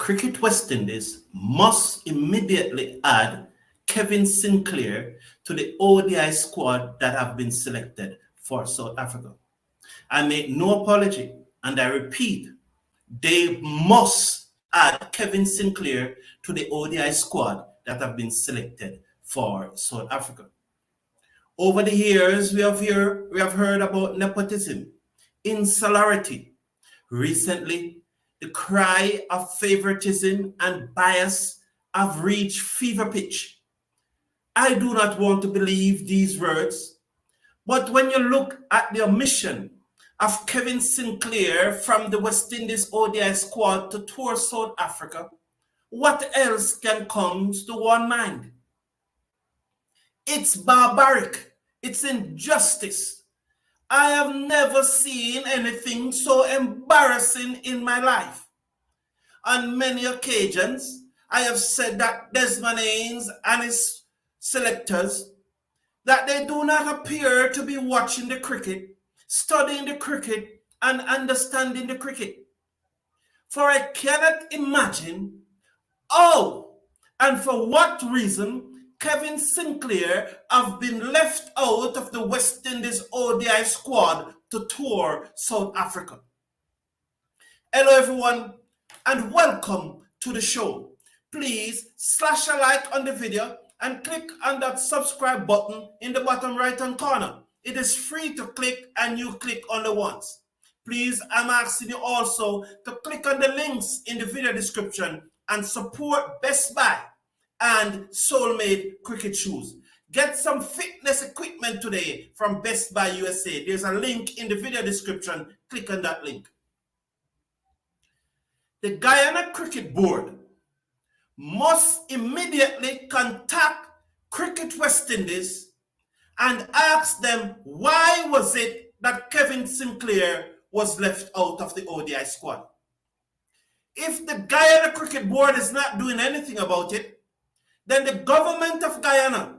Cricket West Indies must immediately add Kevin Sinclair to the ODI squad that have been selected for South Africa. I make no apology, and I repeat, they must add Kevin Sinclair to the ODI squad that have been selected for South Africa. Over the years, we have heard about nepotism, insularity. Recently, the cry of favoritism and bias have reached fever pitch. I do not want to believe these words, but when you look at the omission of Kevin Sinclair from the West Indies ODI squad to tour South Africa, what else can come to one mind? It's barbaric. It's injustice. I have never seen anything so embarrassing in my life. On many occasions, I have said that Desmond Haynes and his selectors, that they do not appear to be watching the cricket, studying the cricket, and understanding the cricket. For I cannot imagine how and for what reason Kevin Sinclair have been left out of the West Indies ODI squad to tour South Africa. Hello everyone and welcome to the show. Please slash a like on the video and click on that subscribe button in the bottom right hand corner. It is free to click and you click on the once. Please, I'm asking you also to click on the links in the video description and support Best Buy and Soulmate cricket shoes. Get some fitness equipment today from Best Buy USA. There's a link in the video description. Click on that link. The Guyana Cricket Board must immediately contact Cricket West Indies and ask them why was it that Kevin Sinclair was left out of the ODI squad. If the Guyana Cricket Board is not doing anything about it, then the government of Guyana,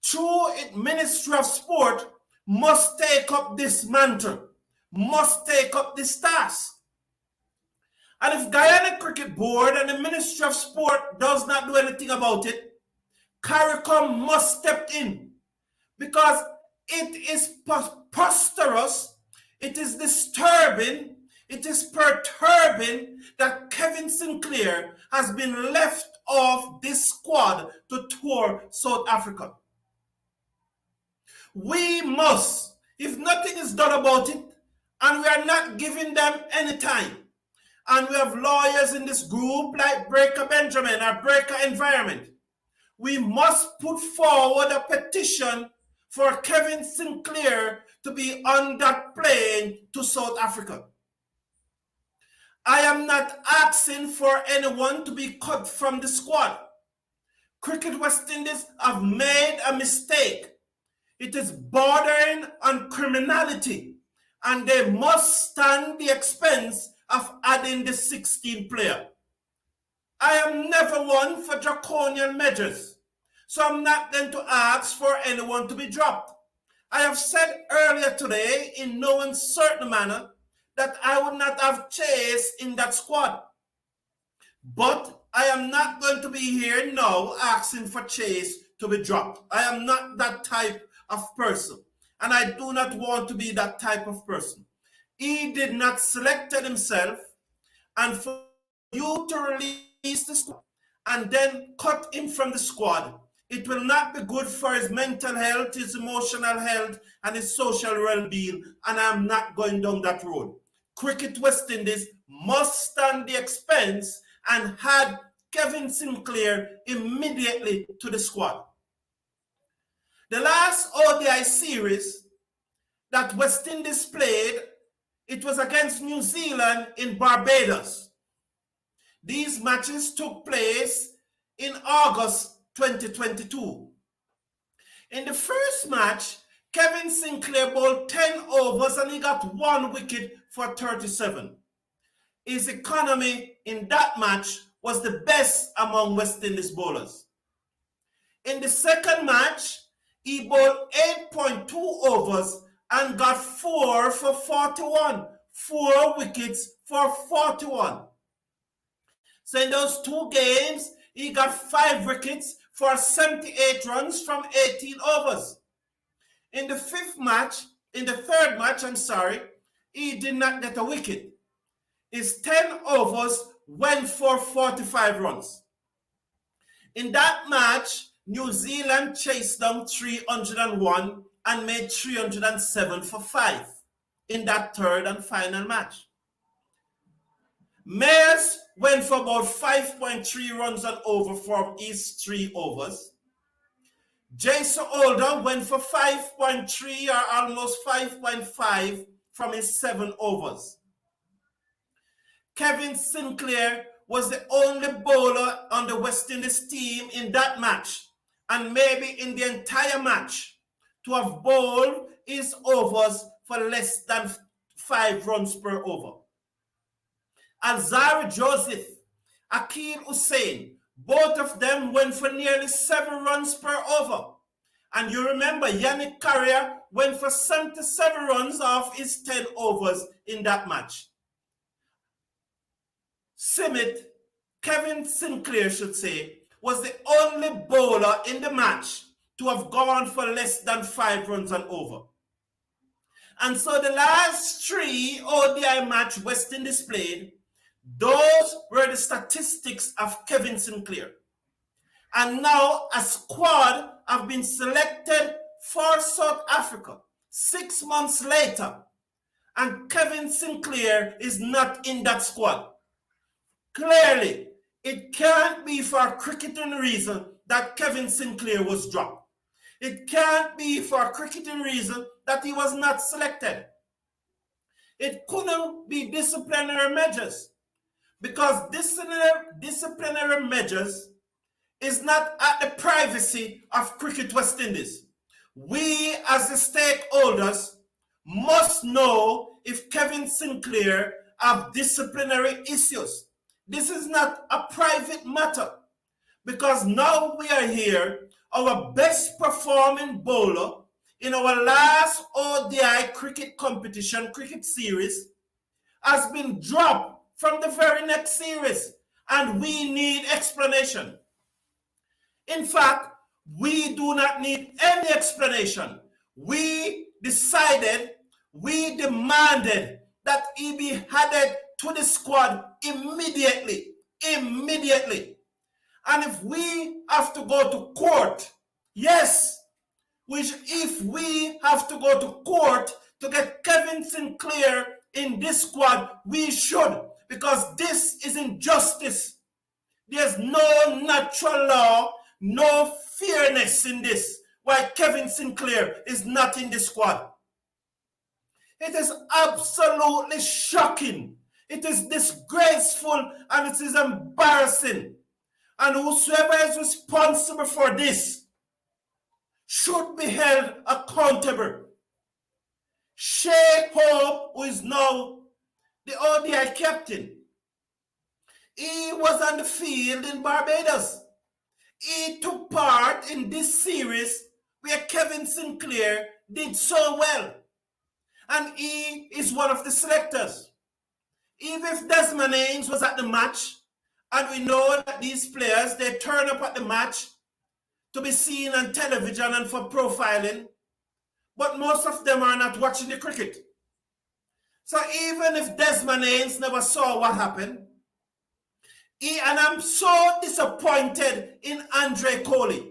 through its Ministry of Sport, must take up this mantle, must take up this task. And if Guyana Cricket Board and the Ministry of Sport does not do anything about it, CARICOM must step in because it is preposterous, it is disturbing, it is perturbing that Kevin Sinclair has been left off this squad to tour South Africa. We must, if nothing is done about it, and we are not giving them any time, and we have lawyers in this group like Breaker Benjamin or Breaker Environment, we must put forward a petition for Kevin Sinclair to be on that plane to South Africa. I am not asking for anyone to be cut from the squad. Cricket West Indies have made a mistake. It is bordering on criminality, and they must stand the expense of adding the 16th player. I am never one for draconian measures, so I'm not going to ask for anyone to be dropped. I have said earlier today in no uncertain manner that I would not have Chase in that squad. But I am not going to be here now asking for Chase to be dropped. I am not that type of person, and I do not want to be that type of person. He did not select himself, and for you to release the squad and then cut him from the squad, it will not be good for his mental health, his emotional health, and his social well-being, and I'm not going down that road. Cricket West Indies must stand the expense and add Kevin Sinclair immediately to the squad. The last ODI series that West Indies played, it was against New Zealand in Barbados. These matches took place in August 2022. In the first match, Kevin Sinclair bowled 10 overs and he got 1 wicket for 37. His economy in that match was the best among West Indies bowlers. In the second match, he bowled 8.2 overs and got 4 for 41. 4 wickets for 41. So in those 2 games, he got 5 wickets for 78 runs from 18 overs. In the third match, he did not get a wicket. His 10 overs went for 45 runs. In that match, New Zealand chased down 301 and made 307 for 5 in that third and final match. Mayers went for about 5.3 runs and over from his 3 overs. Jason Holder went for 5.3 or almost 5.5 from his 7 overs. Kevin Sinclair was the only bowler on the West Indies team in that match, and maybe in the entire match, to have bowled his overs for less than 5 runs per over. Alzari Joseph, Akeem Hussain, both of them went for nearly 7 runs per over. And you remember Yannick Carrier went for 77 runs off his 10 overs in that match. Kevin Sinclair should say, was the only bowler in the match to have gone for less than 5 runs and over. And so the last 3 ODI match West Indies played, those were the statistics of Kevin Sinclair. And now a squad have been selected for South Africa 6 months later, and Kevin Sinclair is not in that squad. Clearly, it can't be for a cricketing reason that Kevin Sinclair was dropped. It can't be for a cricketing reason that he was not selected. It couldn't be disciplinary measures, because disciplinary measures is not at the privacy of Cricket West Indies. We as the stakeholders must know if Kevin Sinclair have disciplinary issues. This is not a private matter, because now we are here, our best performing bowler in our last ODI cricket competition, cricket series, has been dropped from the very next series, and we need explanation. In fact, we do not need any explanation. We demanded that he be added to the squad immediately. And if we have to go to court, yes, if we have to go to court to get Kevin Sinclair in this squad, we should, because this is injustice. There's no natural law, no fairness in this, why Kevin Sinclair is not in the squad. It is absolutely shocking. It is disgraceful and it is embarrassing. And whosoever is responsible for this should be held accountable. Shea Hope, who is now the ODI captain, he was on the field in Barbados. He took part in this series where Kevin Sinclair did so well. And he is one of the selectors. Even if Desmond Haynes was at the match, and we know that these players, they turn up at the match to be seen on television and for profiling, but most of them are not watching the cricket. So even if Desmond Haynes never saw what happened, and I'm so disappointed in Andre Kohli.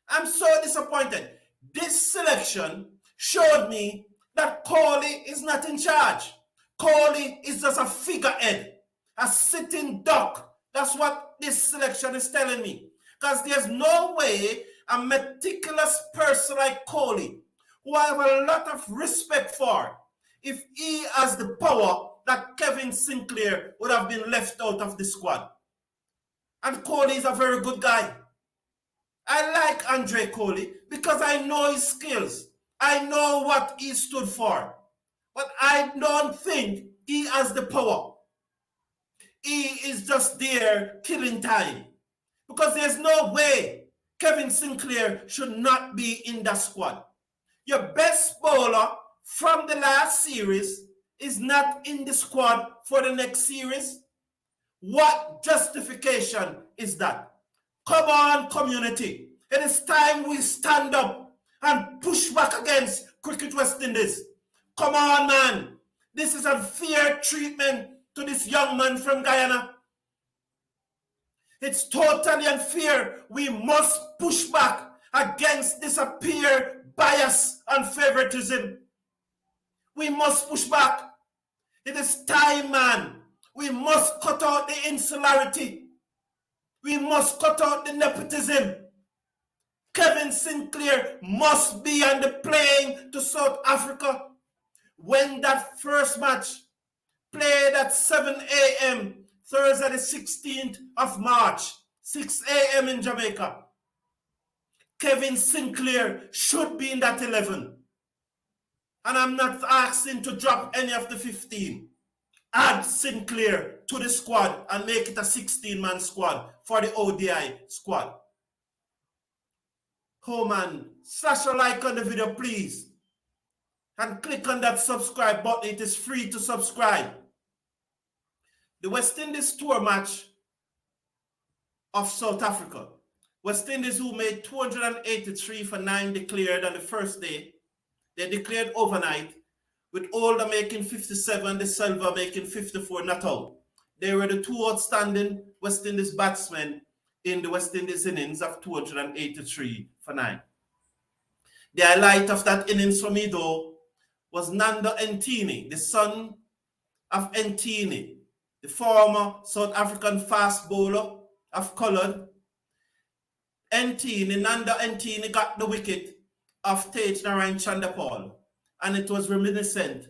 I'm so disappointed. This selection showed me that Kohli is not in charge. Kohli is just a figurehead, a sitting duck. That's what this selection is telling me. Because there's no way a meticulous person like Kohli, who I have a lot of respect for, if he has the power, that Kevin Sinclair would have been left out of the squad. And Kohli is a very good guy. I like Andre Kohli because I know his skills. I know what he stood for. But I don't think he has the power. He is just there killing time. Because there's no way Kevin Sinclair should not be in that squad. Your best bowler from the last series is not in the squad for the next series. What justification is that? Come on, community. It is time we stand up and push back against Cricket West Indies. Come on, man. This is unfair treatment to this young man from Guyana. It's totally unfair. We must push back against this appear bias and favoritism. We must push back. It is time, man. We must cut out the insularity. We must cut out the nepotism. Kevin Sinclair must be on the plane to South Africa when that first match played at 7 a.m. Thursday the 16th of March, 6 a.m. in Jamaica. Kevin Sinclair should be in that 11. And I'm not asking to drop any of the 15. Add Sinclair to the squad and make it a 16-man squad for the ODI squad. Oh man, slash a like on the video, please. And click on that subscribe button. It is free to subscribe. The West Indies tour match of South Africa. West Indies, who made 283 for 9 declared on the first day. They declared overnight, with Older making 57, De Silva making 54 not out. They were the two outstanding West Indies batsmen in the West Indies innings of 283 for 9. The highlight of that innings for me, though, was Nando Ntini, the son of Ntini, the former South African fast bowler of colour. Nando Ntini got the wicket of Tej Narayan Chandapal, and it was reminiscent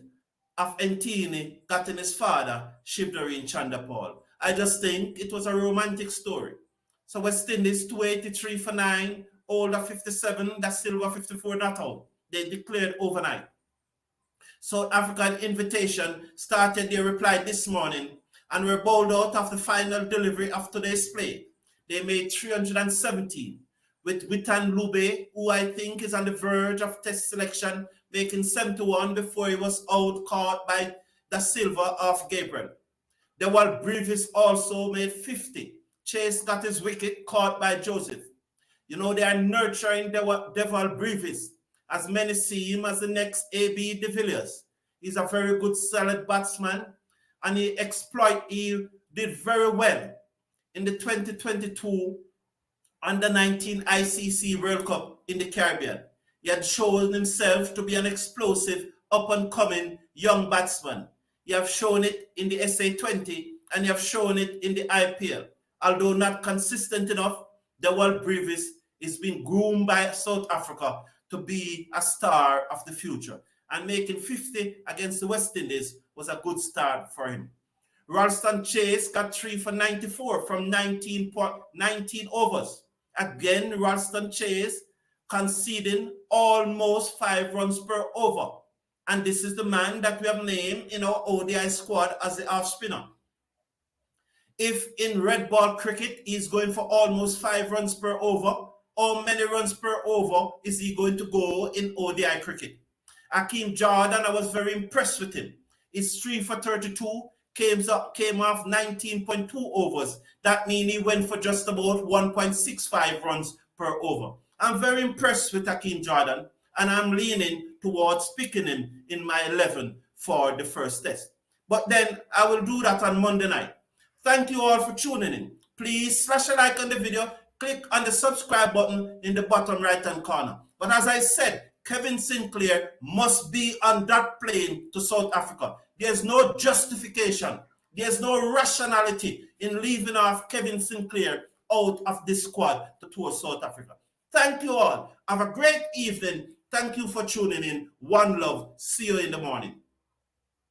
of Ntini getting his father, Shivnarine Chandapal. I just think it was a romantic story. So West Indies 283 for 9, Older 57, Da Silva 54 not out. They declared overnight. South African invitation started their reply this morning and were bowled out of the final delivery of today's play. They made 317 with Witan Lube, who I think is on the verge of test selection, making 71 before he was out caught by Da Silva of Gabriel. Dewald Brevis also made 50. Chase got his wicket caught by Joseph. You know, they are nurturing Dewald Brevis, as many see him as the next A.B. de Villiers. He's a very good solid batsman, and he did very well in the 2022 Under-19 ICC World Cup in the Caribbean. He had shown himself to be an explosive, up-and-coming young batsman. You have shown it in the SA20 and you have shown it in the IPL. Although not consistent enough, Dewald Brevis is being groomed by South Africa to be a star of the future. And making 50 against the West Indies was a good start for him. Ralston Chase got 3 for 94 from 19 overs. Again, Ralston Chase conceding almost 5 runs per over. And this is the man that we have named in our ODI squad as the off spinner. If in red ball cricket he's going for almost 5 runs per over, how many runs per over is he going to go in ODI cricket? Hakeem Jordan, I was very impressed with him. His 3 for 32 came off 19.2 overs. That means he went for just about 1.65 runs per over. I'm very impressed with Hakeem Jordan, and I'm leaning towards picking him in my 11 for the first test. But then I will do that on Monday night. Thank you all for tuning in. Please slash a like on the video. Click on the subscribe button in the bottom right-hand corner. But as I said, Kevin Sinclair must be on that plane to South Africa. There's no justification. There's no rationality in leaving off Kevin Sinclair out of this squad to tour South Africa. Thank you all. Have a great evening. Thank you for tuning in. One love. See you in the morning.